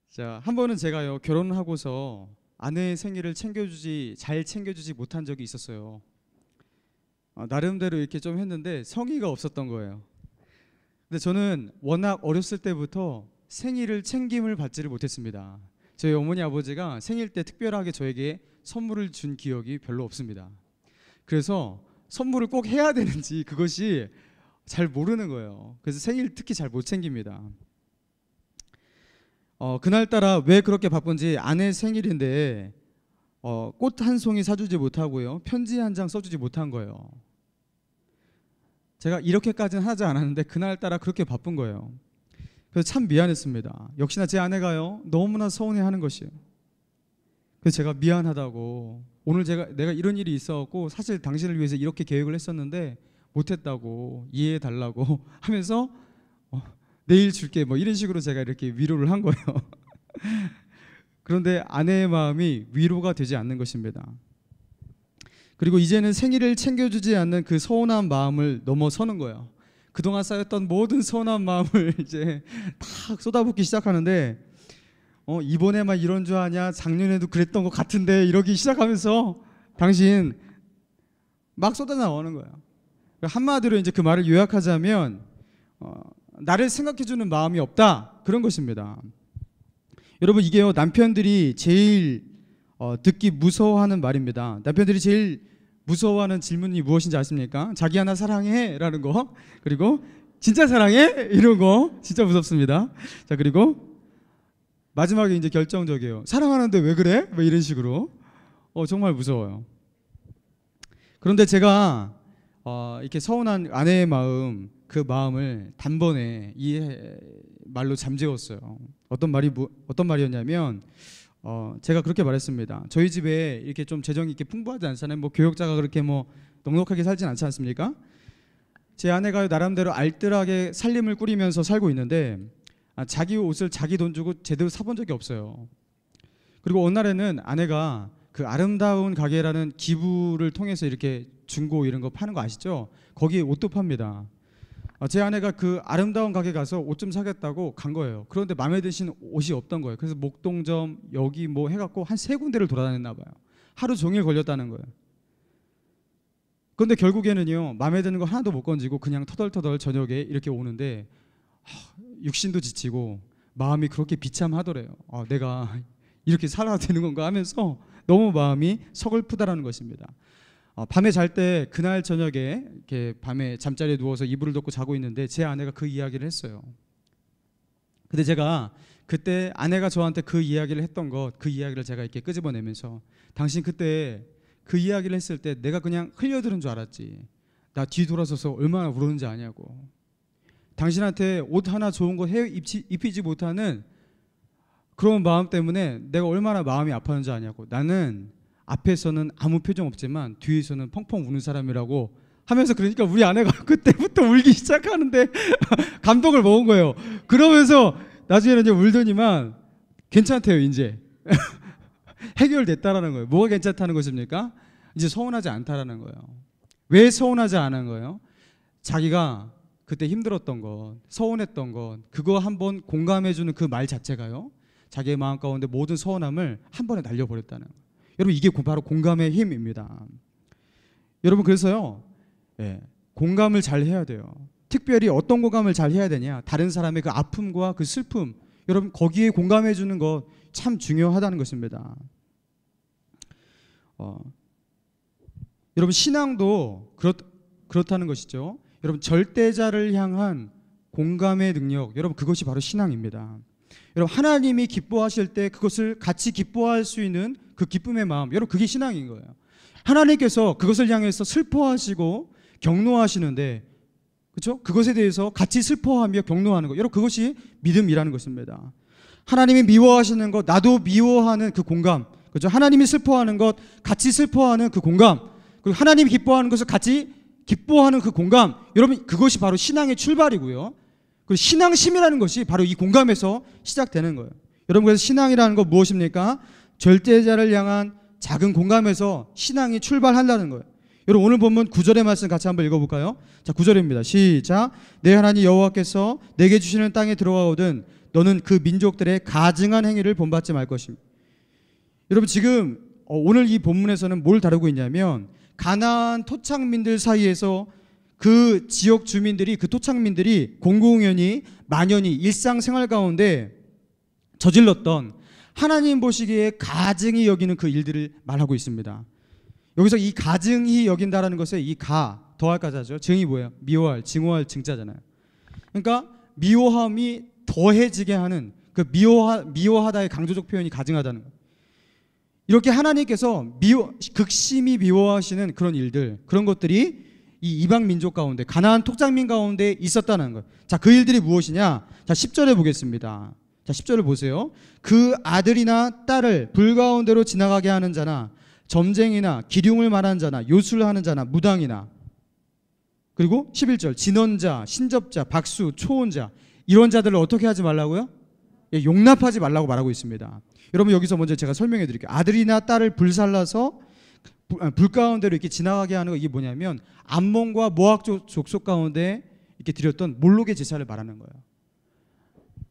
자, 한 번은 제가요 결혼을 하고서 아내의 생일을 잘 챙겨주지 못한 적이 있었어요. 나름대로 이렇게 좀 했는데 성의가 없었던 거예요. 근데 저는 워낙 어렸을 때부터 생일을 챙김을 받지를 못했습니다. 저희 어머니 아버지가 생일 때 특별하게 저에게 선물을 준 기억이 별로 없습니다. 그래서 선물을 꼭 해야 되는지 그것이 잘 모르는 거예요. 그래서 생일 특히 잘 못 챙깁니다. 그날따라 왜 그렇게 바쁜지 아내 생일인데 꽃 한 송이 사주지 못하고요, 편지 한 장 써주지 못한 거예요. 제가 이렇게까지는 하지 않았는데 그날따라 그렇게 바쁜 거예요. 그래서 참 미안했습니다. 역시나 제 아내가요 너무나 서운해하는 것이에요. 그래서 제가 미안하다고, 오늘 내가 이런 일이 있어갖고 사실 당신을 위해서 이렇게 계획을 했었는데 못했다고 이해해 달라고 하면서 내일 줄게 뭐 이런 식으로 제가 이렇게 위로를 한 거예요. 그런데 아내의 마음이 위로가 되지 않는 것입니다. 그리고 이제는 생일을 챙겨주지 않는 그 서운한 마음을 넘어서는 거예요. 그동안 쌓였던 모든 서운한 마음을 이제 다 쏟아붓기 시작하는데 이번에만 이런 줄 아냐, 작년에도 그랬던 것 같은데 이러기 시작하면서 당신 막 쏟아 나오는 거예요. 한마디로 이제 그 말을 요약하자면 나를 생각해주는 마음이 없다, 그런 것입니다. 여러분, 이게요 남편들이 제일 듣기 무서워하는 말입니다. 남편들이 제일 무서워하는 질문이 무엇인지 아십니까? 자기야 나 사랑해 라는 거, 그리고 진짜 사랑해? 이런 거 진짜 무섭습니다. 자, 그리고 마지막에 이제 결정적이에요. 사랑하는데 왜 그래? 뭐 이런 식으로 정말 무서워요. 그런데 제가 이렇게 서운한 아내의 마음, 그 마음을 단번에 말로 잠재웠어요. 어떤 말이었냐면 제가 그렇게 말했습니다. 저희 집에 이렇게 좀 재정이 이렇게 풍부하지 않잖아요. 뭐 교역자가 그렇게 뭐 넉넉하게 살진 않지 않습니까? 제 아내가 나름대로 알뜰하게 살림을 꾸리면서 살고 있는데 자기 옷을 자기 돈 주고 제대로 사본 적이 없어요. 그리고 어느 날에는 아내가 그 아름다운 가게라는 기부를 통해서 이렇게 중고 이런 거 파는 거 아시죠? 거기에 옷도 팝니다. 제 아내가 그 아름다운 가게 가서 옷 좀 사겠다고 간 거예요. 그런데 마음에 드시는 옷이 없던 거예요. 그래서 목동점 여기 뭐 해갖고 한 3군데를 돌아다녔나 봐요. 하루 종일 걸렸다는 거예요. 그런데 결국에는요 마음에 드는 거 하나도 못 건지고 그냥 터덜터덜 저녁에 이렇게 오는데 육신도 지치고 마음이 그렇게 비참하더래요. 내가 이렇게 살아야 되는 건가 하면서 너무 마음이 서글프다라는 것입니다. 밤에 잘 때 그날 저녁에 이렇게 밤에 잠자리에 누워서 이불을 덮고 자고 있는데 제 아내가 그 이야기를 했어요. 근데 제가 그때 아내가 저한테 그 이야기를 했던 그 이야기를 제가 이렇게 끄집어내면서 당신 그때 그 이야기를 했을 때 내가 그냥 흘려들은 줄 알았지. 나 뒤돌아서서 얼마나 울었는지 아냐고. 당신한테 옷 하나 좋은 거 입히지 못하는 그런 마음 때문에 내가 얼마나 마음이 아팠는지 아냐고. 나는 앞에서는 아무 표정 없지만 뒤에서는 펑펑 우는 사람이라고 하면서, 그러니까 우리 아내가 그때부터 울기 시작하는데 감동을 먹은 거예요. 그러면서 나중에는 이제 울더니만 괜찮대요. 이제 해결됐다라는 거예요. 뭐가 괜찮다는 것입니까? 이제 서운하지 않다라는 거예요. 왜 서운하지 않은 거예요? 자기가 그때 힘들었던 것, 서운했던 것, 그거 한번 공감해주는 그 말 자체가요 자기의 마음 가운데 모든 서운함을 한 번에 날려버렸다는 거예요. 여러분, 이게 바로 공감의 힘입니다. 여러분, 그래서요 공감을 잘 해야 돼요. 특별히 어떤 공감을 잘 해야 되냐, 다른 사람의 그 아픔과 그 슬픔, 여러분 거기에 공감해 주는 것 참 중요하다는 것입니다. 여러분, 신앙도 그렇다는 것이죠. 여러분, 절대자를 향한 공감의 능력, 여러분 그것이 바로 신앙입니다. 여러분, 하나님이 기뻐하실 때 그것을 같이 기뻐할 수 있는 그 기쁨의 마음, 여러분 그게 신앙인 거예요. 하나님께서 그것을 향해서 슬퍼하시고 경노하시는데, 그렇죠? 그것에 대해서 같이 슬퍼하며 경노하는 것, 여러분 그것이 믿음이라는 것입니다. 하나님이 미워하시는 것, 나도 미워하는 그 공감, 그렇죠? 하나님이 슬퍼하는 것, 같이 슬퍼하는 그 공감, 그리고 하나님이 기뻐하는 것을 같이 기뻐하는 그 공감, 여러분 그것이 바로 신앙의 출발이고요. 그리고 신앙심이라는 것이 바로 이 공감에서 시작되는 거예요. 여러분, 그래서 신앙이라는 건 무엇입니까? 절대자를 향한 작은 공감에서 신앙이 출발한다는 거예요. 여러분, 오늘 본문 9절의 말씀 같이 한번 읽어볼까요? 자, 9절입니다. 시작. 내 하나님 여호와께서 내게 주시는 땅에 들어가거든 너는 그 민족들의 가증한 행위를 본받지 말 것입니다. 여러분 지금 오늘 이 본문에서는 뭘 다루고 있냐면 가나안 토착민들 사이에서 그 지역 주민들이, 그 토착민들이 공공연히 만연히 일상생활 가운데 저질렀던 하나님 보시기에 가증히 여기는 그 일들을 말하고 있습니다. 여기서 이 가증히 여긴다라는 것에 이 가, 더할 가자죠. 증이 뭐예요? 미워할, 증오할 증자잖아요. 그러니까 미워함이 더해지게 하는 그 미워하다의 강조적 표현이 가증하다는 거예요. 이렇게 하나님께서 극심히 미워하시는 그런 일들, 그런 것들이 이 이방 민족 가운데, 가나안 토착민 가운데 있었다는 거예요. 자, 그 일들이 무엇이냐? 자, 10절에 보겠습니다. 자, 10절을 보세요. 그 아들이나 딸을 불 가운데로 지나가게 하는 자나 점쟁이나 기륭을 말하는 자나 요술하는 자나 무당이나, 그리고 11절 진언자, 신접자, 박수, 초혼자, 이런 자들을 어떻게 하지 말라고요? 예, 용납하지 말라고 말하고 있습니다. 여러분 여기서 먼저 제가 설명해 드릴게요. 아들이나 딸을 불살라서 불 가운데로 이렇게 지나가게 하는 거, 이게 뭐냐면 암몬과 모압 족속 가운데 이렇게 드렸던 몰록의 제사를 말하는 거예요.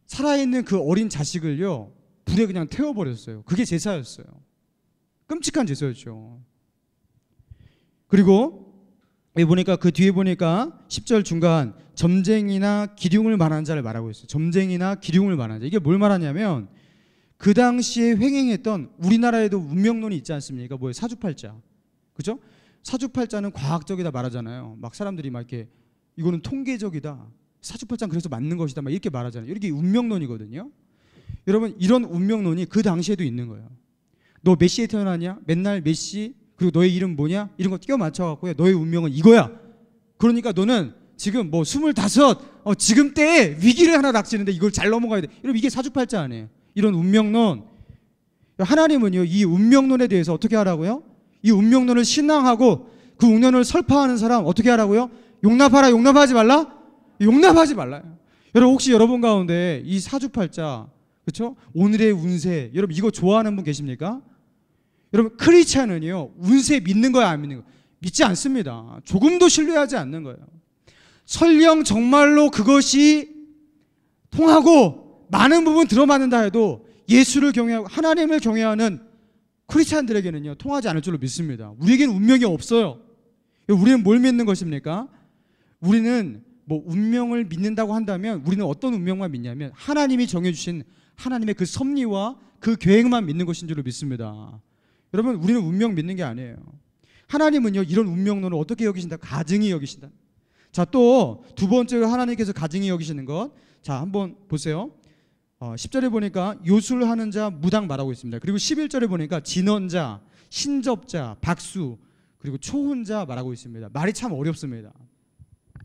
살아있는 그 어린 자식을요 불에 그냥 태워버렸어요. 그게 제사였어요. 끔찍한 제사였죠. 그리고 여기 보니까 그 뒤에 보니까 10절 중간 점쟁이나 기륭을 말하는 자를 말하고 있어요. 점쟁이나 기륭을 말하는 자. 이게 뭘 말하냐면 그 당시에 횡행했던, 우리나라에도 운명론이 있지 않습니까? 뭐예요? 사주팔자. 그죠? 사주팔자는 과학적이다 말하잖아요. 막 사람들이 막 이렇게 이거는 통계적이다. 사주팔자는 그래서 맞는 것이다. 막 이렇게 말하잖아요. 이렇게 운명론이거든요. 여러분 이런 운명론이 그 당시에도 있는 거예요. 너 몇 시에 태어나냐? 맨날 몇 시? 그리고 너의 이름 뭐냐? 이런 거 끼워 맞춰갖고요. 너의 운명은 이거야. 그러니까 너는 지금 뭐 25, 지금 때에 위기를 하나 닥치는데 이걸 잘 넘어가야 돼. 여러분 이게 사주팔자 아니에요. 이런 운명론. 하나님은요 이 운명론에 대해서 어떻게 하라고요? 이 운명론을 신앙하고 그 운명론을 설파하는 사람 어떻게 하라고요? 용납하라, 용납하지 말라? 용납하지 말라요. 여러분 혹시 여러분 가운데 이 사주팔자, 그렇죠? 오늘의 운세, 여러분 이거 좋아하는 분 계십니까? 여러분 크리스찬은요 운세 믿는 거야, 안 믿는 거야? 믿지 않습니다. 조금도 신뢰하지 않는 거예요. 설령 정말로 그것이 통하고 많은 부분 들어맞는다 해도 예수를 경외하고 하나님을 경외하는 크리스찬들에게는요 통하지 않을 줄로 믿습니다. 우리에게는 운명이 없어요. 우리는 뭘 믿는 것입니까? 우리는 뭐 운명을 믿는다고 한다면 우리는 어떤 운명만 믿냐면 하나님이 정해주신 하나님의 그 섭리와 그 계획만 믿는 것인 줄로 믿습니다. 여러분 우리는 운명 믿는 게 아니에요. 하나님은요 이런 운명론을 어떻게 여기신다? 가증히 여기신다. 자, 또 두 번째로 하나님께서 가증히 여기시는 것, 자 한번 보세요. 10절에 보니까 요술하는 자, 무당 말하고 있습니다. 그리고 11절에 보니까 진언자, 신접자, 박수, 그리고 초혼자 말하고 있습니다. 말이 참 어렵습니다.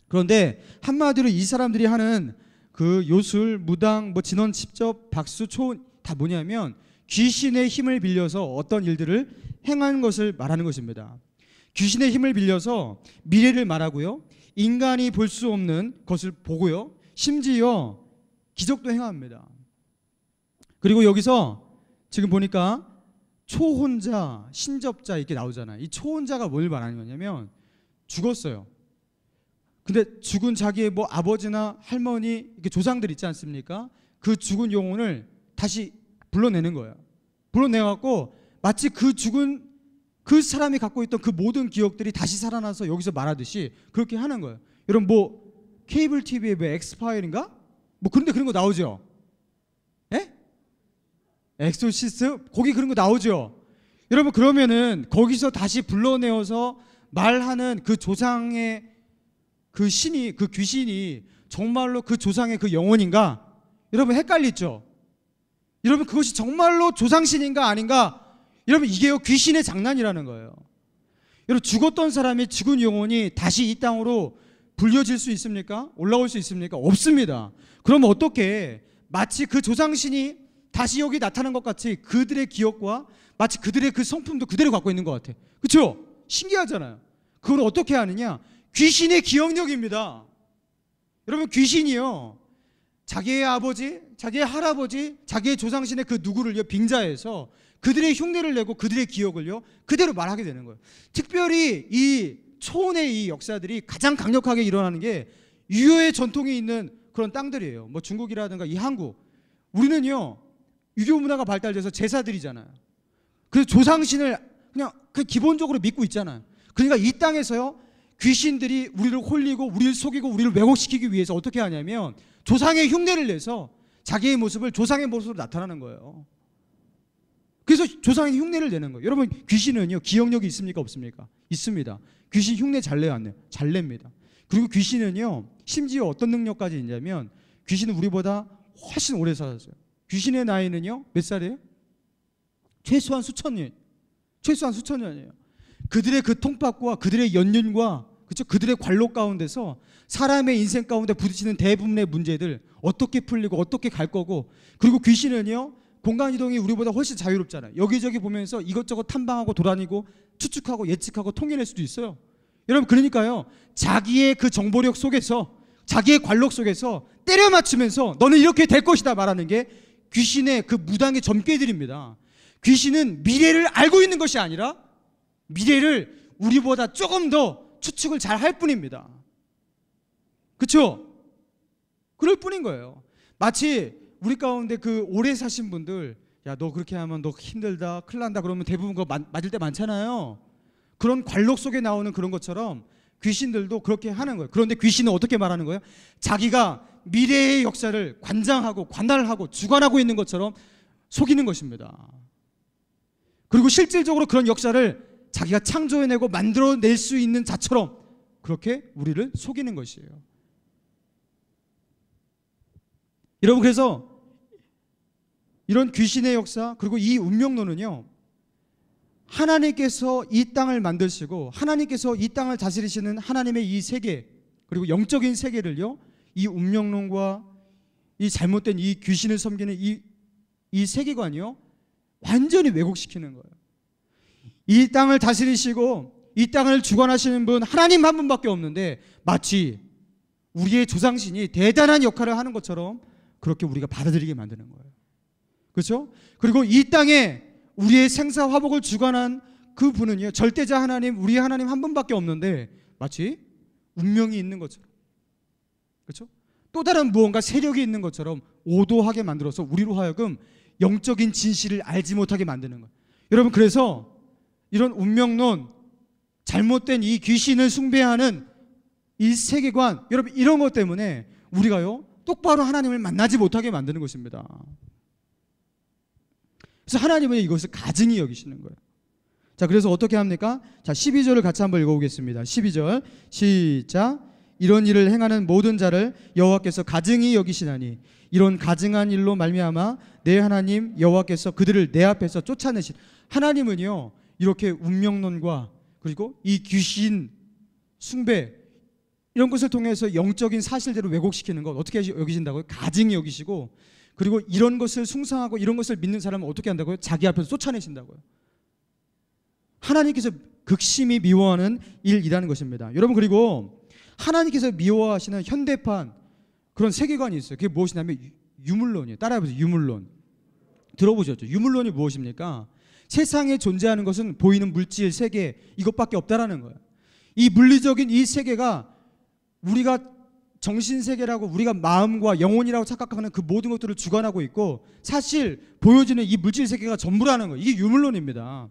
그런데 한마디로 이 사람들이 하는 그 요술, 무당, 뭐 진언, 신접, 박수, 초혼 다 뭐냐면 귀신의 힘을 빌려서 어떤 일들을 행하는 것을 말하는 것입니다. 귀신의 힘을 빌려서 미래를 말하고요, 인간이 볼 수 없는 것을 보고요, 심지어 기적도 행합니다. 그리고 여기서 지금 보니까 초혼자, 신접자 이렇게 나오잖아요. 이 초혼자가 뭘 말하는 거냐면 죽었어요. 근데 죽은 자기의 뭐 아버지나 할머니, 이렇게 조상들 있지 않습니까? 그 죽은 영혼을 다시 불러내는 거예요. 불러내갖고 마치 그 죽은 그 사람이 갖고 있던 그 모든 기억들이 다시 살아나서 여기서 말하듯이 그렇게 하는 거예요. 여러분 뭐 케이블 TV에 뭐 엑스파일인가? 뭐 그런데 그런 거 나오죠? 예? 엑소시스트? 거기 그런 거 나오죠? 여러분 그러면은 거기서 다시 불러내어서 말하는 그 조상의 그 신이, 그 귀신이 정말로 그 조상의 그 영혼인가? 여러분 헷갈리죠? 여러분 그것이 정말로 조상신인가 아닌가? 여러분 이게요 귀신의 장난이라는 거예요. 여러분 죽었던 사람이 죽은 영혼이 다시 이 땅으로 불려질 수 있습니까? 올라올 수 있습니까? 없습니다. 그럼 어떻게 마치 그 조상신이 다시 여기 나타난 것 같이 그들의 기억과 마치 그들의 그 성품도 그대로 갖고 있는 것 같아. 그렇죠? 신기하잖아요. 그걸 어떻게 하느냐? 귀신의 기억력입니다. 여러분 귀신이요 자기의 아버지, 자기의 할아버지, 자기의 조상신의 그 누구를요 빙자해서 그들의 흉내를 내고 그들의 기억을요 그대로 말하게 되는 거예요. 특별히 이 초혼의 이 역사들이 가장 강력하게 일어나는 게 유효의 전통이 있는 그런 땅들이에요. 뭐 중국이라든가 이 한국, 우리는요 유교 문화가 발달돼서 제사 드리잖아요. 그래서 조상신을 그냥 그 기본적으로 믿고 있잖아요. 그러니까 이 땅에서요 귀신들이 우리를 홀리고 우리를 속이고 우리를 왜곡시키기 위해서 어떻게 하냐면 조상의 흉내를 내서 자기의 모습을 조상의 모습으로 나타나는 거예요. 그래서 조상의 흉내를 내는 거예요. 여러분 귀신은요 기억력이 있습니까 없습니까? 있습니다. 귀신 흉내 잘 내요 안 내요? 잘 냅니다. 그리고 귀신은요 심지어 어떤 능력까지 있냐면 귀신은 우리보다 훨씬 오래 살았어요. 귀신의 나이는요 몇 살이에요? 최소한 수천 년. 최소한 수천 년이에요. 그들의 그 통밥과 그들의 연륜과 그렇죠? 그들의 관록 가운데서 사람의 인생 가운데 부딪히는 대부분의 문제들 어떻게 풀리고 어떻게 갈 거고, 그리고 귀신은요 공간 이동이 우리보다 훨씬 자유롭잖아요. 여기저기 보면서 이것저것 탐방하고 돌아다니고 추측하고 예측하고 통일할 수도 있어요. 여러분 그러니까요 자기의 그 정보력 속에서 자기의 관록 속에서 때려 맞추면서 너는 이렇게 될 것이다 말하는 게 귀신의 그 무당의 점괘들입니다. 귀신은 미래를 알고 있는 것이 아니라 미래를 우리보다 조금 더 추측을 잘 할 뿐입니다. 그렇죠? 그럴 뿐인 거예요. 마치 우리 가운데 그 오래 사신 분들, 야 너 그렇게 하면 너 힘들다 큰일 난다 그러면 대부분 그거 맞을 때 많잖아요. 그런 관록 속에 나오는 그런 것처럼 귀신들도 그렇게 하는 거예요. 그런데 귀신은 어떻게 말하는 거예요? 자기가 미래의 역사를 관장하고 관할하고 주관하고 있는 것처럼 속이는 것입니다. 그리고 실질적으로 그런 역사를 자기가 창조해내고 만들어낼 수 있는 자처럼 그렇게 우리를 속이는 것이에요. 여러분 그래서 이런 귀신의 역사 그리고 이 운명론은요 하나님께서 이 땅을 만드시고 하나님께서 이 땅을 다스리시는 하나님의 이 세계 그리고 영적인 세계를요 이 운명론과 이 잘못된 이 귀신을 섬기는 이 세계관이요 완전히 왜곡시키는 거예요. 이 땅을 다스리시고 이 땅을 주관하시는 분 하나님 한 분밖에 없는데 마치 우리의 조상신이 대단한 역할을 하는 것처럼 그렇게 우리가 받아들이게 만드는 거예요. 그렇죠? 그리고 이 땅에 우리의 생사 화복을 주관한 그 분은요 절대자 하나님 우리 하나님 한 분밖에 없는데 마치 운명이 있는 것처럼 그렇죠? 또 다른 무언가 세력이 있는 것처럼 오도하게 만들어서 우리로 하여금 영적인 진실을 알지 못하게 만드는 거예요. 여러분 그래서 이런 운명론 잘못된 이 귀신을 숭배하는 이 세계관 여러분 이런 것 때문에 우리가요 똑바로 하나님을 만나지 못하게 만드는 것입니다. 그래서 하나님은 이것을 가증히 여기시는 거예요. 자 그래서 어떻게 합니까? 자 12절을 같이 한번 읽어보겠습니다. 12절 시작. 이런 일을 행하는 모든 자를 여호와께서 가증히 여기시나니 이런 가증한 일로 말미암아 내 하나님 여호와께서 그들을 내 앞에서 쫓아내신. 하나님은요 이렇게 운명론과 그리고 이 귀신 숭배 이런 것을 통해서 영적인 사실대로 왜곡시키는 것 어떻게 여기신다고요? 가증히 여기시고 그리고 이런 것을 숭상하고 이런 것을 믿는 사람은 어떻게 한다고요? 자기 앞에서 쫓아내신다고요. 하나님께서 극심히 미워하는 일이라는 것입니다. 여러분 그리고 하나님께서 미워하시는 현대판 그런 세계관이 있어요. 그게 무엇이냐면 유물론이에요. 따라해보세요. 유물론. 들어보셨죠? 유물론이 무엇입니까? 세상에 존재하는 것은 보이는 물질 세계 이것밖에 없다라는 거예요. 이 물리적인 이 세계가 우리가 정신세계라고 우리가 마음과 영혼이라고 착각하는 그 모든 것들을 주관하고 있고 사실 보여지는 이 물질 세계가 전부라는 거예요. 이게 유물론입니다.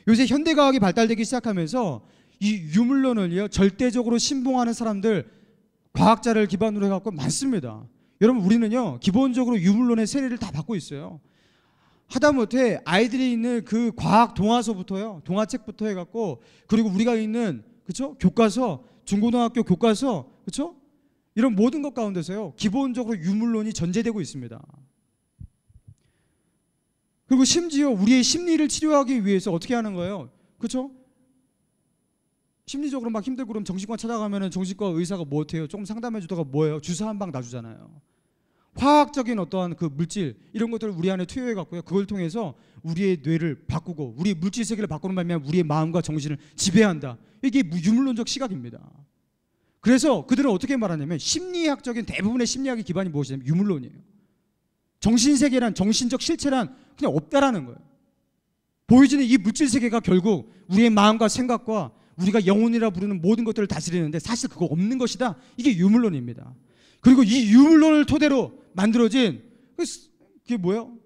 요새 현대과학이 발달되기 시작하면서 이 유물론을요 절대적으로 신봉하는 사람들 과학자를 기반으로 해갖고 많습니다. 여러분 우리는요 기본적으로 유물론의 세례를 다 받고 있어요. 하다못해 아이들이 있는 그 과학 동화서부터요 동화책부터 해갖고 그리고 우리가 있는 그렇죠 교과서 중고등학교 교과서 그렇죠 이런 모든 것 가운데서요 기본적으로 유물론이 전제되고 있습니다. 그리고 심지어 우리의 심리를 치료하기 위해서 어떻게 하는 거예요? 그렇죠? 심리적으로 막 힘들고 그럼 정신과 찾아가면은 정신과 의사가 뭐 어때요? 조금 상담해 주다가 뭐예요? 주사 한 방 놔주잖아요. 화학적인 어떠한 그 물질 이런 것들을 우리 안에 투여해 갖고요. 그걸 통해서 우리의 뇌를 바꾸고 우리의 물질 세계를 바꾸는 반면 우리의 마음과 정신을 지배한다. 이게 유물론적 시각입니다. 그래서 그들은 어떻게 말하냐면 심리학적인 대부분의 심리학의 기반이 무엇이냐면 유물론이에요. 정신세계란 정신적 실체란 그냥 없다라는 거예요. 보여지는 이 물질 세계가 결국 우리의 마음과 생각과 우리가 영혼이라 부르는 모든 것들을 다스리는데 사실 그거 없는 것이다. 이게 유물론입니다. 그리고 이 유물론을 토대로 만들어진 그게 뭐예요?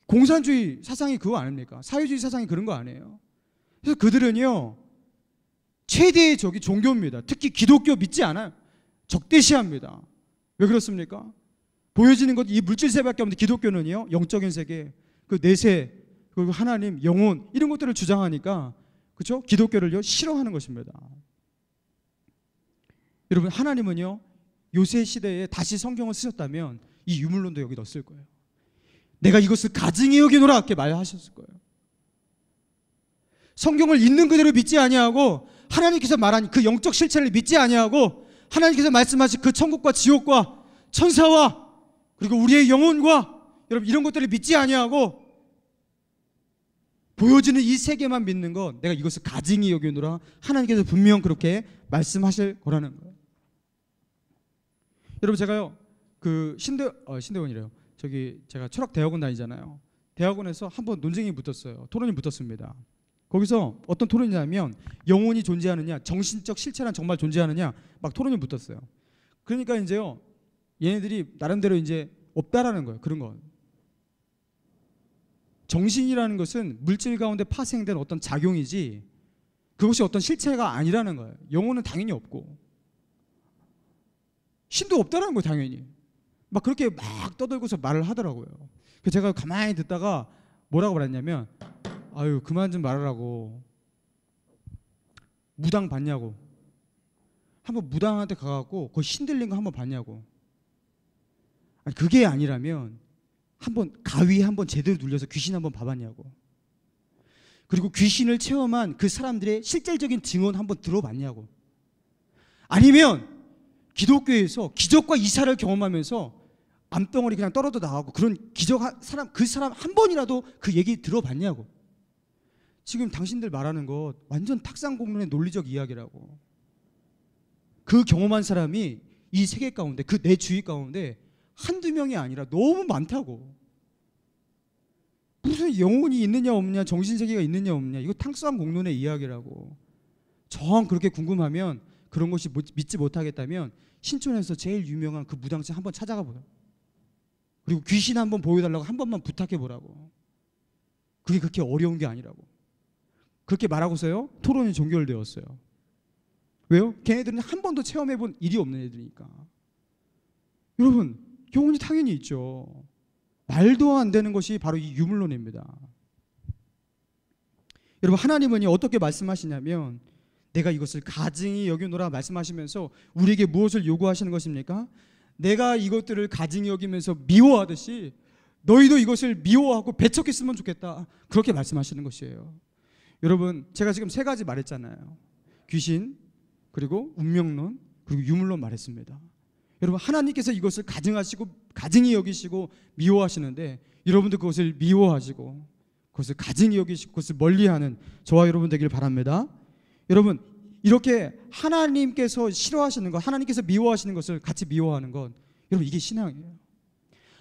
공산주의 사상이 그거 아닙니까? 사회주의 사상이 그런 거 아니에요? 그래서 그들은요, 최대의 적이 종교입니다. 특히 기독교 믿지 않아요. 적대시합니다. 왜 그렇습니까? 보여지는 것, 이 물질 세계밖에 없는데 기독교는요, 영적인 세계, 그 내세, 그리고 하나님, 영혼, 이런 것들을 주장하니까, 그렇죠? 기독교를요 싫어하는 것입니다. 여러분, 하나님은요 요새 시대에 다시 성경을 쓰셨다면 이 유물론도 여기 넣었을 거예요. 내가 이것을 가증히 여기노라 이렇게 말하셨을 거예요. 성경을 있는 그대로 믿지 아니하고 하나님께서 말한 그 영적 실체를 믿지 아니하고 하나님께서 말씀하신 그 천국과 지옥과 천사와 그리고 우리의 영혼과 여러분 이런 것들을 믿지 아니하고 보여지는 이 세계만 믿는 건 내가 이것을 가증히 여기노라 하나님께서 분명 그렇게 말씀하실 거라는 거예요. 여러분, 제가요 그 신대원이래요. 저기 제가 철학 대학원 다니잖아요. 대학원에서 한번 논쟁이 붙었어요. 토론이 붙었습니다. 거기서 어떤 토론이냐면 영혼이 존재하느냐, 정신적 실체란 정말 존재하느냐 막 토론이 붙었어요. 그러니까 이제요 얘네들이 나름대로 이제 없다라는 거예요. 그런 건 정신이라는 것은 물질 가운데 파생된 어떤 작용이지 그것이 어떤 실체가 아니라는 거예요. 영혼은 당연히 없고 신도 없다라는 거예요. 당연히 막 그렇게 막 떠들고서 말을 하더라고요. 그래서 제가 가만히 듣다가 뭐라고 말했냐면 아유 그만 좀 말하라고. 무당 봤냐고. 한번 무당한테 가갖고 그 신들린 거 한번 봤냐고. 아니, 그게 아니라면 한번 가위 한번 제대로 눌려서 귀신 한번 봐봤냐고. 그리고 귀신을 체험한 그 사람들의 실질적인 증언 한번 들어봤냐고. 아니면 기독교에서 기적과 이사를 경험하면서 암덩어리 그냥 떨어져 나가고 그런 기적 사람 그 사람 한 번이라도 그 얘기 들어봤냐고. 지금 당신들 말하는 것 완전 탁상공론의 논리적 이야기라고. 그 경험한 사람이 이 세계 가운데 그 내 주위 가운데 한두 명이 아니라 너무 많다고. 무슨 영혼이 있느냐 없느냐 정신세계가 있느냐 없느냐 이거 탕수함공론의 이야기라고. 정 그렇게 궁금하면 그런 것이 믿지 못하겠다면 신촌에서 제일 유명한 그 무당집 한번 찾아가 보라. 그리고 귀신 한번 보여달라고 한 번만 부탁해 보라고. 그게 그렇게 어려운 게 아니라고. 그렇게 말하고서요 토론이 종결되었어요. 왜요? 걔네들은 한 번도 체험해 본 일이 없는 애들이니까. 여러분 영혼이 당연히 있죠. 말도 안 되는 것이 바로 이 유물론입니다. 여러분 하나님은 어떻게 말씀하시냐면 내가 이것을 가증히 여기노라 말씀하시면서 우리에게 무엇을 요구하시는 것입니까? 내가 이것들을 가증히 여기면서 미워하듯이 너희도 이것을 미워하고 배척했으면 좋겠다. 그렇게 말씀하시는 것이에요. 여러분 제가 지금 세 가지 말했잖아요. 귀신, 그리고 운명론, 그리고 유물론 말했습니다. 여러분 하나님께서 이것을 가증하시고 가증히 여기시고 미워하시는데 여러분도 그것을 미워하시고 그것을 가증히 여기시고 그것을 멀리하는 저와 여러분 되길 바랍니다. 여러분 이렇게 하나님께서 싫어하시는 것, 하나님께서 미워하시는 것을 같이 미워하는 것, 여러분 이게 신앙이에요.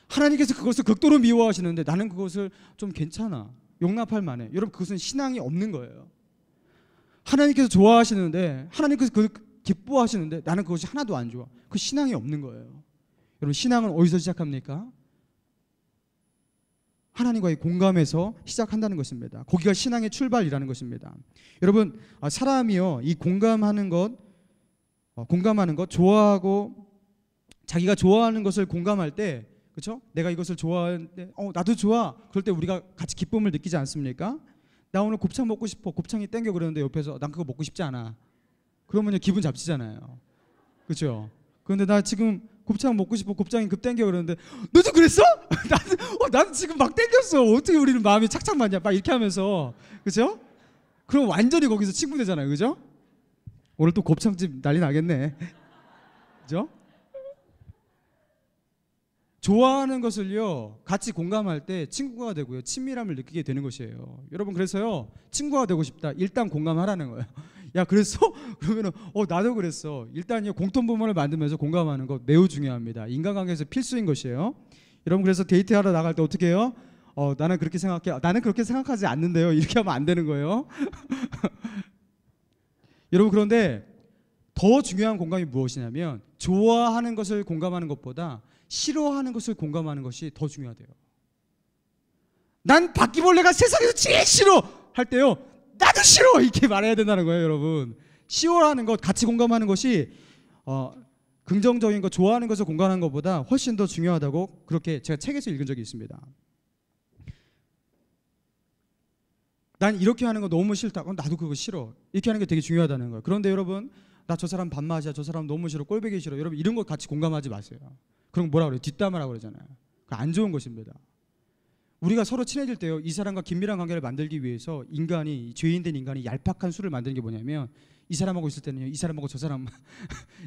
하나님께서 그것을 극도로 미워하시는데 나는 그것을 좀 괜찮아, 용납할 만해. 여러분 그것은 신앙이 없는 거예요. 하나님께서 좋아하시는데 하나님께서 그걸 기뻐하시는데 나는 그것이 하나도 안 좋아. 그 신앙이 없는 거예요. 여러분 신앙은 어디서 시작합니까? 하나님과의 공감에서 시작한다는 것입니다. 거기가 신앙의 출발이라는 것입니다. 여러분 사람이요 이 공감하는 것 좋아하고 자기가 좋아하는 것을 공감할 때, 그렇죠? 내가 이것을 좋아하는데 나도 좋아. 그럴 때 우리가 같이 기쁨을 느끼지 않습니까? 나 오늘 곱창 먹고 싶어. 곱창이 땡겨 그러는데 옆에서 난 그거 먹고 싶지 않아. 그러면 기분 잡치잖아요. 그렇죠? 그런데 나 지금 곱창 먹고 싶어. 곱창이 급 땡겨 그러는데 너도 그랬어? 나는 지금 막 땡겼어. 어떻게 우리는 마음이 착착 맞냐? 막 이렇게 하면서, 그렇죠? 그럼 완전히 거기서 친구 되잖아요. 그렇죠? 오늘 또 곱창집 난리 나겠네. 그렇죠? 좋아하는 것을요 같이 공감할 때 친구가 되고요 친밀함을 느끼게 되는 것이에요. 여러분 그래서요 친구가 되고 싶다 일단 공감하라는 거예요. 야 그랬어? 그러면은 나도 그랬어. 일단요 공통분모를 만들면서 공감하는 것 매우 중요합니다. 인간관계에서 필수인 것이에요. 여러분 그래서 데이트하러 나갈 때 어떻게 해요? 나는 그렇게 생각해. 나는 그렇게 생각하지 않는데요. 이렇게 하면 안 되는 거예요. 여러분 그런데 더 중요한 공감이 무엇이냐면 좋아하는 것을 공감하는 것보다 싫어하는 것을 공감하는 것이 더 중요하대요. 난 바퀴벌레가 세상에서 제일 싫어 할 때요, 나도 싫어 이렇게 말해야 된다는 거예요. 여러분, 싫어하는 것, 같이 공감하는 것이 긍정적인 거, 좋아하는 것을 공감하는 것보다 훨씬 더 중요하다고 그렇게 제가 책에서 읽은 적이 있습니다. 난 이렇게 하는 거 너무 싫다, 그럼 나도 그거 싫어 이렇게 하는 게 되게 중요하다는 거예요. 그런데 여러분, 나 저 사람 밥맛이야, 저 사람 너무 싫어, 꼴보기 싫어, 여러분 이런 거 같이 공감하지 마세요. 그럼 뭐라 그래요? 뒷담화라고 그러잖아요. 그거 안 좋은 것입니다. 우리가 서로 친해질 때요, 이 사람과 긴밀한 관계를 만들기 위해서 인간이, 죄인된 인간이 얄팍한 수를 만드는 게 뭐냐면, 이 사람하고 있을 때는요, 이 사람하고 저 사람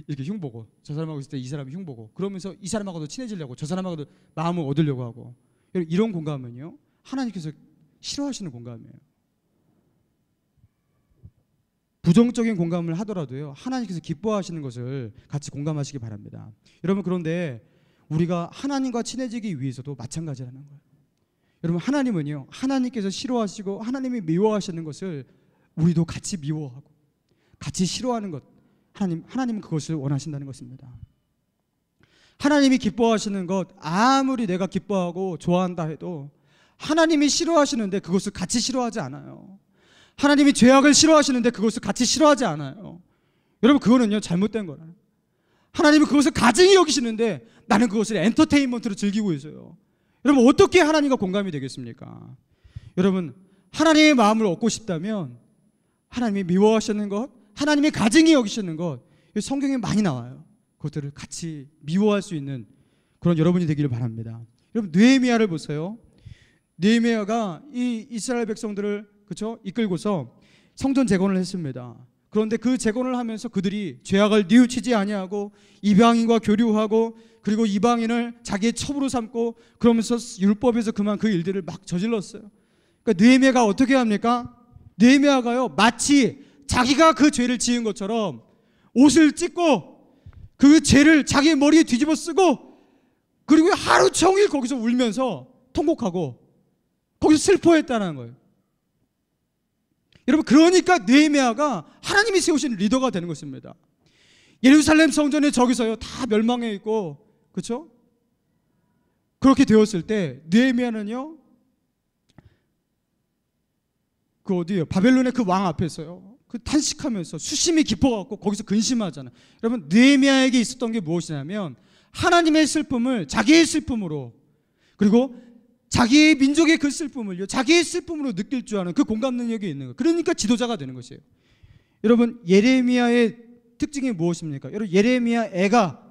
이렇게 흉보고, 저 사람하고 있을 때 이 사람이 흉보고, 그러면서 이 사람하고도 친해지려고, 저 사람하고도 마음을 얻으려고 하고. 이런 공감은요, 하나님께서 싫어하시는 공감이에요. 부정적인 공감을 하더라도요, 하나님께서 기뻐하시는 것을 같이 공감하시기 바랍니다. 여러분, 그런데 우리가 하나님과 친해지기 위해서도 마찬가지라는 거예요. 여러분, 하나님은요, 하나님께서 싫어하시고 하나님이 미워하시는 것을 우리도 같이 미워하고 같이 싫어하는 것, 하나님은 그것을 원하신다는 것입니다. 하나님이 기뻐하시는 것, 아무리 내가 기뻐하고 좋아한다 해도 하나님이 싫어하시는데 그것을 같이 싫어하지 않아요. 하나님이 죄악을 싫어하시는데 그것을 같이 싫어하지 않아요. 여러분, 그거는요, 잘못된 거라요. 하나님은 그것을 가증히 여기시는데 나는 그것을 엔터테인먼트로 즐기고 있어요. 여러분, 어떻게 하나님과 공감이 되겠습니까? 여러분, 하나님의 마음을 얻고 싶다면 하나님이 미워하시는 것, 하나님이 가증히 여기시는 것, 성경에 많이 나와요. 그것들을 같이 미워할 수 있는 그런 여러분이 되기를 바랍니다. 여러분, 느헤미야를 보세요. 느헤미야가 이 이스라엘 백성들을, 그렇죠, 이끌고서 성전 재건을 했습니다. 그런데 그 재건을 하면서 그들이 죄악을 뉘우치지 아니하고 이방인과 교류하고, 그리고 이방인을 자기의 첩으로 삼고, 그러면서 율법에서 그만 그 일들을 막 저질렀어요. 그러니까 느헤미야가 어떻게 합니까? 느헤미야가요, 마치 자기가 그 죄를 지은 것처럼 옷을 찢고 그 죄를 자기 머리에 뒤집어 쓰고, 그리고 하루 종일 거기서 울면서 통곡하고 거기서 슬퍼했다는 거예요. 여러분, 그러니까 느헤미야가 하나님이 세우신 리더가 되는 것입니다. 예루살렘 성전에 저기서요 다 멸망해 있고, 그렇죠? 그렇게 되었을 때 느헤미야는요, 그 어디요? 바벨론의 그 왕 앞에서요, 그 탄식하면서 수심이 깊어갖고 거기서 근심하잖아요. 여러분, 느헤미야에게 있었던 게 무엇이냐면 하나님의 슬픔을 자기의 슬픔으로, 그리고 자기의 민족의 그 슬픔을요 자기의 슬픔으로 느낄 줄 아는 그 공감 능력이 있는 거예요. 그러니까 지도자가 되는 것이에요. 여러분, 예레미야의 특징이 무엇입니까? 여러분, 예레미야 애가가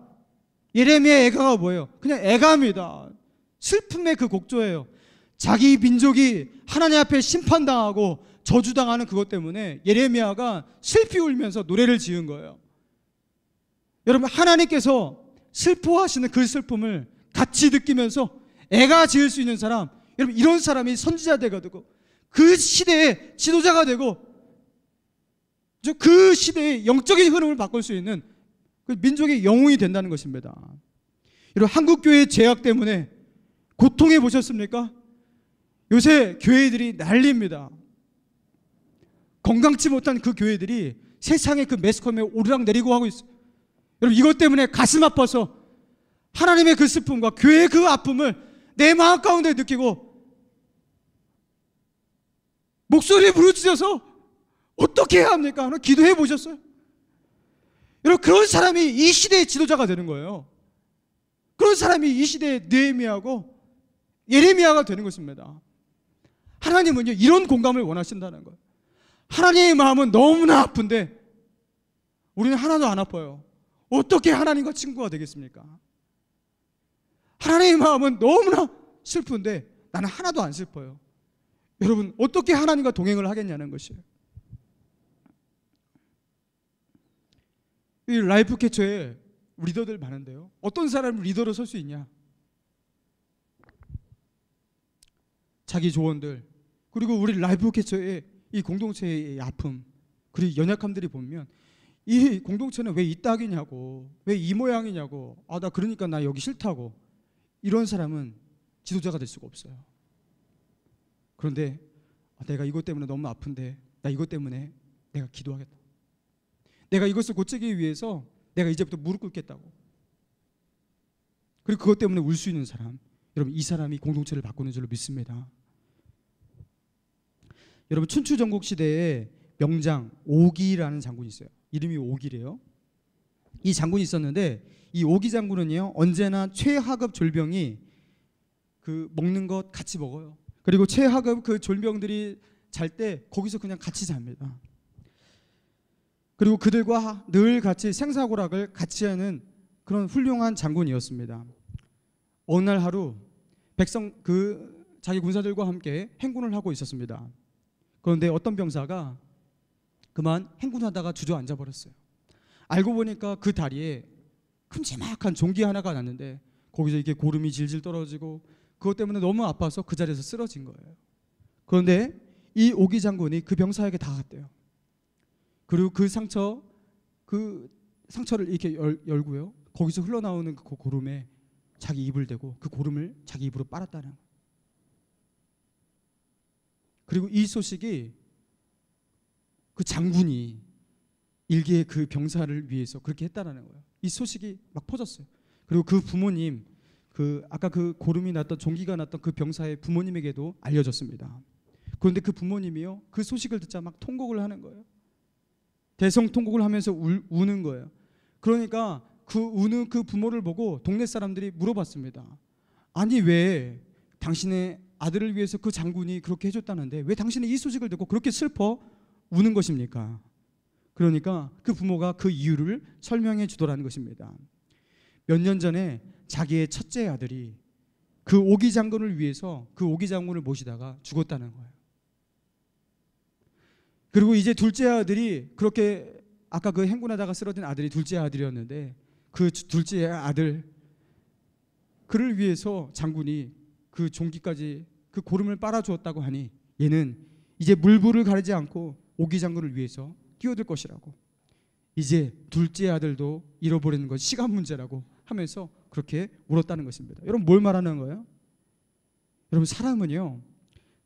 뭐예요? 그냥 애가입니다. 슬픔의 그 곡조예요. 자기 민족이 하나님 앞에 심판당하고 저주당하는 그것 때문에 예레미야가 슬피 울면서 노래를 지은 거예요. 여러분, 하나님께서 슬퍼하시는 그 슬픔을 같이 느끼면서 애가 지을 수 있는 사람, 여러분, 이런 사람이 선지자가 되고 그 시대의 지도자가 되고 그 시대의 영적인 흐름을 바꿀 수 있는 그 민족의 영웅이 된다는 것입니다. 여러분, 한국교회의 죄악 때문에 고통해 보셨습니까? 요새 교회들이 난리입니다. 건강치 못한 그 교회들이 세상의 그 매스컴에 오르락 내리고 하고 있어요. 여러분, 이것 때문에 가슴 아파서 하나님의 그 슬픔과 교회의 그 아픔을 내 마음 가운데 느끼고 목소리에 부르짖어서 어떻게 해야 합니까? 기도해 보셨어요? 여러분, 그런 사람이 이 시대의 지도자가 되는 거예요. 그런 사람이 이 시대의 느헤미야고 예레미야가 되는 것입니다. 하나님은요, 이런 공감을 원하신다는 거예요. 하나님의 마음은 너무나 아픈데 우리는 하나도 안 아파요. 어떻게 하나님과 친구가 되겠습니까? 하나님의 마음은 너무나 슬픈데 나는 하나도 안 슬퍼요. 여러분, 어떻게 하나님과 동행을 하겠냐는 것이에요. 이 라이프 캐쳐에 리더들 많은데요, 어떤 사람이 리더로 설 수 있냐? 자기 조언들, 그리고 우리 라이프 캐쳐의 이 공동체의 아픔, 그리고 연약함들이 보면 이 공동체는 왜 이 딱이냐고, 왜 이 모양이냐고, 나 그러니까 나 여기 싫다고, 이런 사람은 지도자가 될 수가 없어요. 그런데 내가 이것 때문에 너무 아픈데 나 이것 때문에 내가 기도하겠다, 내가 이것을 고치기 위해서 내가 이제부터 무릎 꿇겠다고, 그리고 그것 때문에 울 수 있는 사람, 여러분, 이 사람이 공동체를 바꾸는 줄로 믿습니다. 여러분 춘추 전국 시대에 명장 오기라는 장군이 있어요. 이름이 오기래요. 이 장군이 있었는데 이 오기 장군은요 언제나 최하급 졸병이 그 먹는 것 같이 먹어요. 그리고 최하급 그 졸병들이 잘 때 거기서 그냥 같이 잡니다. 그리고 그들과 늘 같이 생사고락을 같이 하는 그런 훌륭한 장군이었습니다. 어느 날 하루 자기 군사들과 함께 행군을 하고 있었습니다. 그런데 어떤 병사가 그만 행군하다가 주저앉아 버렸어요. 알고 보니까 그 다리에 큼지막한 종기 하나가 났는데 거기서 이게 고름이 질질 떨어지고 그것 때문에 너무 아파서 그 자리에서 쓰러진 거예요. 그런데 이 오기 장군이 그 병사에게 다가갔대요. 그리고 그 상처를 이렇게 열고요. 거기서 흘러나오는 그 고름에 자기 입을 대고 그 고름을 자기 입으로 빨았다는 거예요. 그리고 이 소식이 그 장군이 일개의 그 병사를 위해서 그렇게 했다라는 거예요. 이 소식이 막 퍼졌어요. 그리고 그 부모님, 아까 그 고름이 났던 종기가 났던 그 병사의 부모님에게도 알려졌습니다. 그런데 그 부모님이요 그 소식을 듣자 막 통곡을 하는 거예요. 대성통곡을 하면서 우는 거예요. 그러니까 그 우는 그 부모를 보고 동네 사람들이 물어봤습니다. 아니 왜 당신의 아들을 위해서 그 장군이 그렇게 해줬다는데 왜 당신은 이 소식을 듣고 그렇게 슬퍼 우는 것입니까? 그러니까 그 부모가 그 이유를 설명해 주더라는 것입니다. 몇 년 전에 자기의 첫째 아들이 그 오기 장군을 위해서 그 오기 장군을 모시다가 죽었다는 거예요. 그리고 이제 둘째 아들이 그렇게 아까 그 행군하다가 쓰러진 아들이 둘째 아들이었는데 그 둘째 아들 그를 위해서 장군이 그 종기까지 그 고름을 빨아주었다고 하니 얘는 이제 물불을 가리지 않고 오기 장군을 위해서 뛰어들 것이라고 이제 둘째 아들도 잃어버리는 건 시간 문제라고 하면서 그렇게 울었다는 것입니다. 여러분 뭘 말하는 거예요? 여러분 사람은요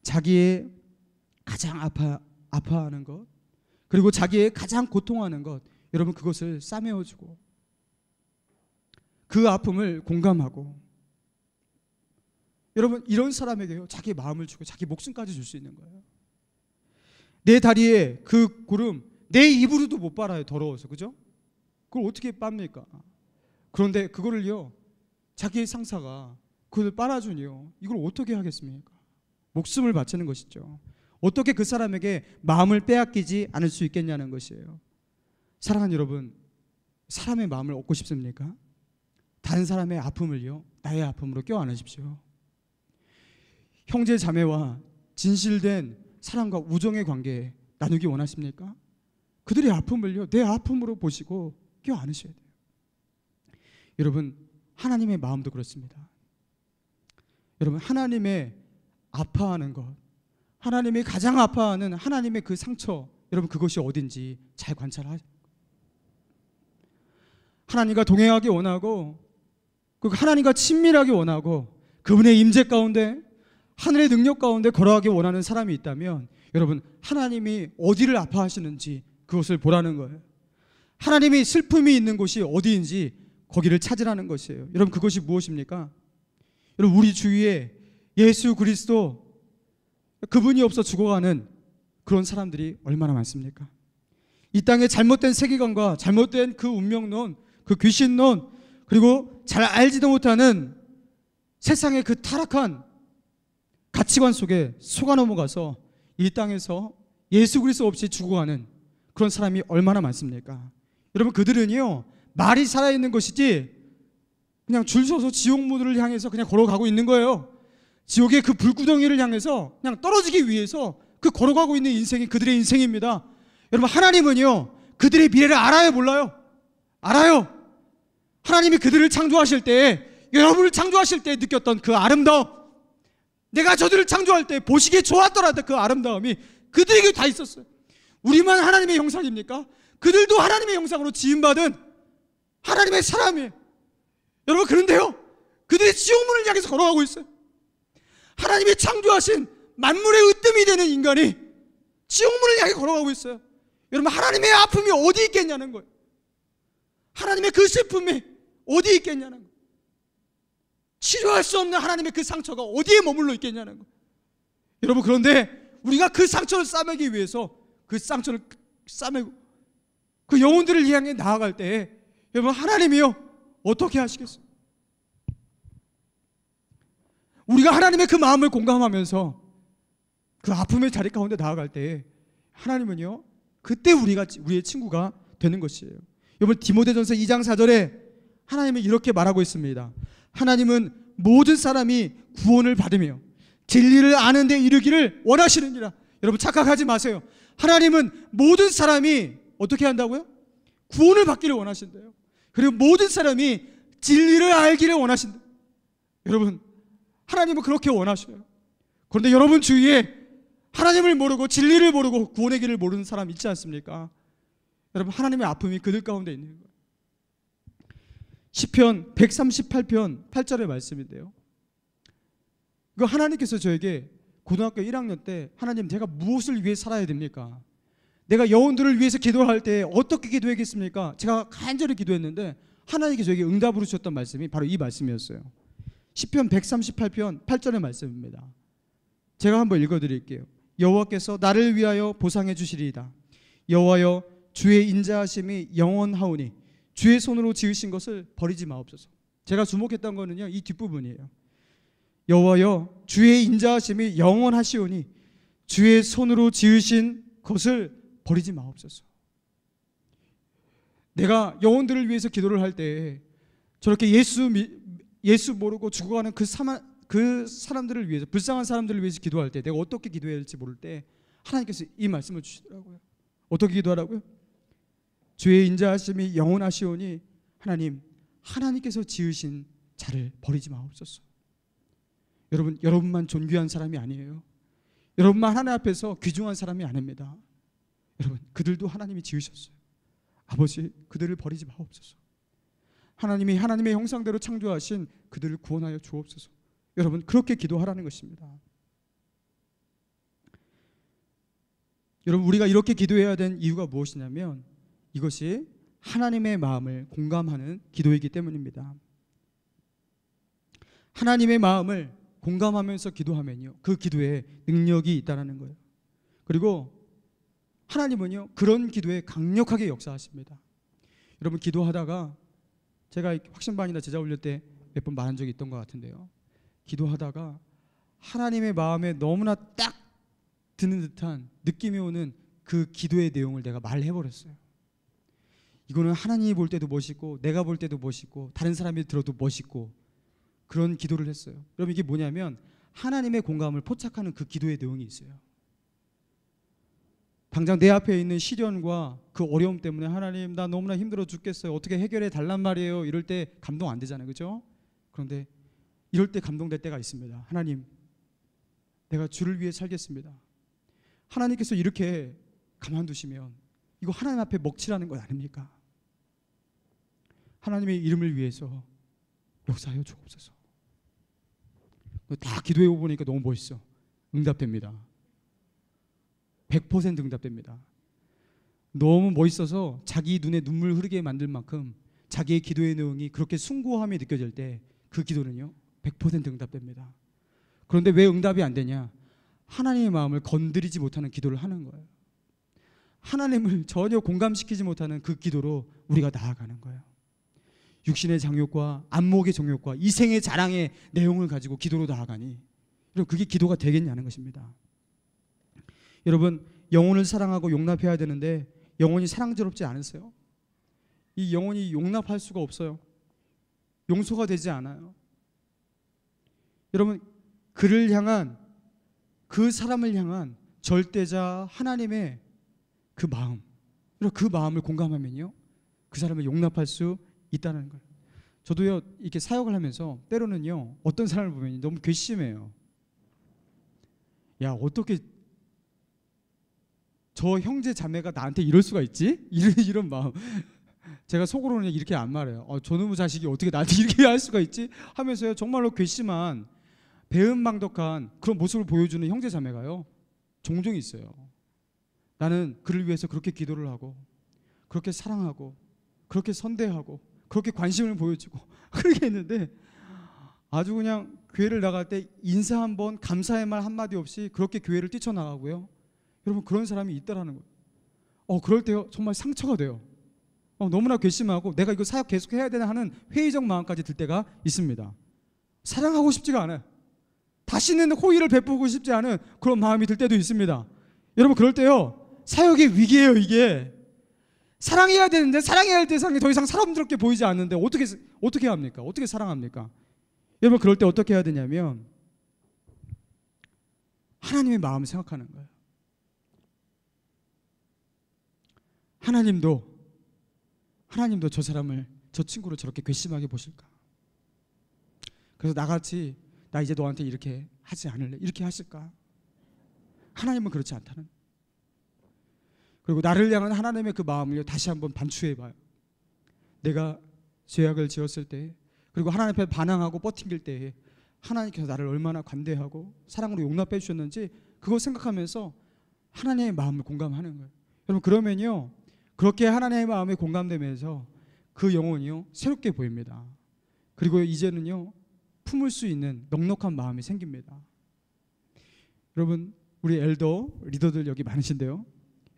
자기의 가장 아파하는 것 그리고 자기의 가장 고통하는 것 여러분 그것을 싸매어주고 그 아픔을 공감하고 여러분 이런 사람에게요 자기 마음을 주고 자기 목숨까지 줄 수 있는 거예요. 내 다리에 그 고름 내 입으로도 못 빨아요. 더러워서. 그죠? 그걸 어떻게 빱니까? 그런데 그거를요 자기의 상사가 그걸 빨아주니요 이걸 어떻게 하겠습니까? 목숨을 바치는 것이죠. 어떻게 그 사람에게 마음을 빼앗기지 않을 수 있겠냐는 것이에요. 사랑하는 여러분, 사람의 마음을 얻고 싶습니까? 다른 사람의 아픔을요 나의 아픔으로 껴안으십시오. 형제 자매와 진실된 사랑과 우정의 관계 나누기 원하십니까? 그들의 아픔을요 내 아픔으로 보시고 껴안으셔야 돼요. 여러분 하나님의 마음도 그렇습니다. 여러분 하나님의 아파하는 것 하나님이 가장 아파하는 하나님의 그 상처 여러분 그것이 어딘지 잘 관찰하세요. 하나님과 동행하기 원하고 그 하나님과 친밀하기 원하고 그분의 임재 가운데 하늘의 능력 가운데 걸어가기 원하는 사람이 있다면 여러분 하나님이 어디를 아파하시는지 그것을 보라는 거예요. 하나님이 슬픔이 있는 곳이 어디인지 거기를 찾으라는 것이에요. 여러분 그것이 무엇입니까? 여러분 우리 주위에 예수 그리스도 그분이 없어 죽어가는 그런 사람들이 얼마나 많습니까? 이 땅의 잘못된 세계관과 잘못된 그 운명론 그 귀신론 그리고 잘 알지도 못하는 세상의 그 타락한 가치관 속에 속아 넘어가서 이 땅에서 예수 그리스도 없이 죽어가는 그런 사람이 얼마나 많습니까? 여러분 그들은요 말이 살아있는 것이지 그냥 줄 서서 지옥문을 향해서 그냥 걸어가고 있는 거예요. 지옥의 그 불구덩이를 향해서 그냥 떨어지기 위해서 그 걸어가고 있는 인생이 그들의 인생입니다. 여러분 하나님은요 그들의 미래를 알아요 몰라요? 알아요. 하나님이 그들을 창조하실 때 여러분을 창조하실 때 느꼈던 그 아름다움 내가 저들을 창조할 때 보시기에 좋았더라도 그 아름다움이 그들에게 다 있었어요. 우리만 하나님의 형상입니까? 그들도 하나님의 형상으로 지음받은 하나님의 사람이에요. 여러분 그런데요 그들이 지옥문을 향해서 걸어가고 있어요. 하나님이 창조하신 만물의 으뜸이 되는 인간이 지옥문을 향해 걸어가고 있어요. 여러분 하나님의 아픔이 어디 있겠냐는 거예요. 하나님의 그 슬픔이 어디 있겠냐는 거예요. 치료할 수 없는 하나님의 그 상처가 어디에 머물러 있겠냐는 거예요. 여러분 그런데 우리가 그 상처를 싸매기 위해서 그 상처를 싸매고 그 영혼들을 향해 나아갈 때 여러분 하나님이요 어떻게 하시겠어요? 우리가 하나님의 그 마음을 공감하면서 그 아픔의 자리 가운데 나아갈 때 하나님은요 그때 우리의 친구가 되는 것이에요. 여러분 디모데전서 2장 4절에 하나님은 이렇게 말하고 있습니다. 하나님은 모든 사람이 구원을 받으며 진리를 아는 데 이르기를 원하시느니라. 여러분 착각하지 마세요. 하나님은 모든 사람이 어떻게 한다고요? 구원을 받기를 원하신대요. 그리고 모든 사람이 진리를 알기를 원하신다. 여러분 하나님은 그렇게 원하셔요. 그런데 여러분 주위에 하나님을 모르고 진리를 모르고 구원의 길을 모르는 사람 있지 않습니까? 여러분 하나님의 아픔이 그들 가운데 있는 거예요. 시편 138편 8절의 말씀인데요. 그 하나님께서 저에게 고등학교 1학년 때 하나님 제가 무엇을 위해 살아야 됩니까? 내가 영혼들을 위해서 기도할 때 어떻게 기도하겠습니까? 제가 간절히 기도했는데 하나님께서 저에게 응답으로 주셨던 말씀이 바로 이 말씀이었어요. 시편 138편 8절의 말씀입니다. 제가 한번 읽어드릴게요. 여호와께서 나를 위하여 보상해 주시리이다. 여호와여 주의 인자하심이 영원하오니 주의 손으로 지으신 것을 버리지 마옵소서. 제가 주목했던 거는요 이 뒷부분이에요. 여호와여 주의 인자하심이 영원하시오니 주의 손으로 지으신 것을 버리지 마옵소서. 내가 영혼들을 위해서 기도를 할 때 저렇게 예수 모르고 죽어가는 그 사람들을 위해서 불쌍한 사람들을 위해서 기도할 때 내가 어떻게 기도해야 할지 모를 때 하나님께서 이 말씀을 주시더라고요. 어떻게 기도하라고요? 주의 인자하심이 영원하시오니 하나님께서 지으신 자를 버리지 마옵소서. 여러분만 존귀한 사람이 아니에요. 여러분만 하나님 앞에서 귀중한 사람이 아닙니다. 여러분 그들도 하나님이 지으셨어요. 아버지 그들을 버리지 마옵소서. 하나님이 하나님의 형상대로 창조하신 그들을 구원하여 주옵소서. 여러분 그렇게 기도하라는 것입니다. 여러분 우리가 이렇게 기도해야 되는 이유가 무엇이냐면 이것이 하나님의 마음을 공감하는 기도이기 때문입니다. 하나님의 마음을 공감하면서 기도하면요 그 기도에 능력이 있다는 거예요. 그리고 하나님은요 그런 기도에 강력하게 역사하십니다. 여러분 기도하다가 제가 확신반이나 제자 훈련 때 몇 번 말한 적이 있던 것 같은데요. 기도하다가 하나님의 마음에 너무나 딱 드는 듯한 느낌이 오는 그 기도의 내용을 내가 말해버렸어요. 이거는 하나님이 볼 때도 멋있고 내가 볼 때도 멋있고 다른 사람이 들어도 멋있고 그런 기도를 했어요. 여러분 이게 뭐냐면 하나님의 공감을 포착하는 그 기도의 내용이 있어요. 당장 내 앞에 있는 시련과 그 어려움 때문에 하나님 나 너무나 힘들어 죽겠어요. 어떻게 해결해 달란 말이에요. 이럴 때 감동 안 되잖아요. 그렇죠? 그런데 이럴 때 감동될 때가 있습니다. 하나님 내가 주를 위해 살겠습니다. 하나님께서 이렇게 가만두시면 이거 하나님 앞에 먹칠하는 것 아닙니까? 하나님의 이름을 위해서 역사하여 주옵소서. 다 기도해 보니까 너무 멋있어. 응답됩니다. 100% 응답됩니다. 너무 멋있어서 자기 눈에 눈물 흐르게 만들 만큼 자기의 기도의 내용이 그렇게 숭고함이 느껴질 때 그 기도는요 100% 응답됩니다. 그런데 왜 응답이 안 되냐? 하나님의 마음을 건드리지 못하는 기도를 하는 거예요. 하나님을 전혀 공감시키지 못하는 그 기도로 우리가 나아가는 거예요. 육신의 장욕과 안목의 정욕과 이생의 자랑의 내용을 가지고 기도로 나아가니 여러분 그게 기도가 되겠냐는 것입니다. 여러분 영혼을 사랑하고 용납해야 되는데 영혼이 사랑스럽지 않으세요? 이 영혼이 용납할 수가 없어요. 용서가 되지 않아요. 여러분 그를 향한 그 사람을 향한 절대자 하나님의 그 마음, 그 마음을 공감하면요 그 사람을 용납할 수 있다는 거예요. 저도요 이렇게 사역을 하면서 때로는요 어떤 사람을 보면 너무 괘씸해요. 야 어떻게 저 형제 자매가 나한테 이럴 수가 있지? 이런 마음. 제가 속으로는 이렇게 안 말해요. 저놈의 자식이 어떻게 나한테 이렇게 할 수가 있지? 하면서요 정말로 괘씸한 배은망덕한 그런 모습을 보여주는 형제 자매가요 종종 있어요. 나는 그를 위해서 그렇게 기도를 하고 그렇게 사랑하고 그렇게 선대하고 그렇게 관심을 보여주고 그렇게 했는데 아주 그냥 교회를 나갈 때 인사 한번, 감사의 말 한마디 없이 그렇게 교회를 뛰쳐나가고요. 여러분, 그런 사람이 있다라는 거예요. 그럴 때 정말 상처가 돼요. 너무나 괘씸하고 내가 이거 사역 계속 해야 되나 하는 회의적 마음까지 들 때가 있습니다. 사랑하고 싶지가 않아요. 다시는 호의를 베푸고 싶지 않은 그런 마음이 들 때도 있습니다. 여러분, 그럴 때요, 사역의 위기예요. 이게 사랑해야 되는데 사랑해야 할 대상이 더 이상 사람스럽게 보이지 않는데 어떻게 합니까? 어떻게 사랑합니까? 여러분, 그럴 때 어떻게 해야 되냐면 하나님의 마음을 생각하는 거예요. 하나님도 저 사람을, 저 친구를 저렇게 괘씸하게 보실까? 그래서 나같이 나 이제 너한테 이렇게 하지 않을래, 이렇게 하실까? 하나님은 그렇지 않다는. 그리고 나를 향한 하나님의 그 마음을 다시 한번 반추해봐요. 내가 죄악을 지었을 때, 그리고 하나님 앞에 반항하고 버팅길 때에 하나님께서 나를 얼마나 관대하고 사랑으로 용납해 주셨는지 그거 생각하면서 하나님의 마음을 공감하는 거예요. 여러분, 그러면요, 그렇게 하나님의 마음에 공감되면서 그 영혼이요, 새롭게 보입니다. 그리고 이제는요, 품을 수 있는 넉넉한 마음이 생깁니다. 여러분, 우리 엘더 리더들 여기 많으신데요,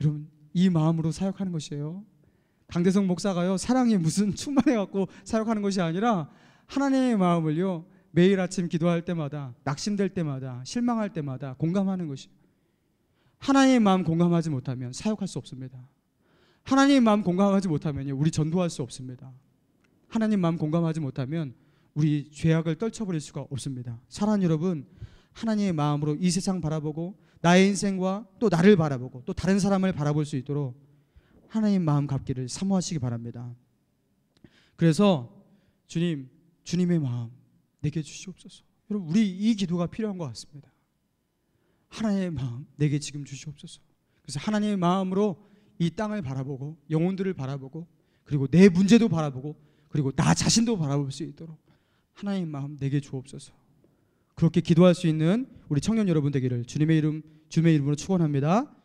여러분, 이 마음으로 사역하는 것이에요. 강대성 목사가요, 사랑이 무슨 충만해갖고 사역하는 것이 아니라 하나님의 마음을요, 매일 아침 기도할 때마다, 낙심될 때마다, 실망할 때마다 공감하는 것이에요. 하나님의 마음 공감하지 못하면 사역할 수 없습니다. 하나님의 마음 공감하지 못하면요, 우리 전도할 수 없습니다. 하나님 마음 공감하지 못하면 우리 죄악을 떨쳐버릴 수가 없습니다. 사랑하는 여러분, 하나님의 마음으로 이 세상 바라보고 나의 인생과 또 나를 바라보고 또 다른 사람을 바라볼 수 있도록 하나님 마음 갖기를 사모하시기 바랍니다. 그래서 주님의 마음 내게 주시옵소서. 여러분, 우리 이 기도가 필요한 것 같습니다. 하나님의 마음 내게 지금 주시옵소서. 그래서 하나님의 마음으로 이 땅을 바라보고 영혼들을 바라보고 그리고 내 문제도 바라보고 그리고 나 자신도 바라볼 수 있도록 하나님의 마음 내게 주옵소서. 그렇게 기도할 수 있는 우리 청년 여러분 되기를 주님의 이름으로 축원합니다.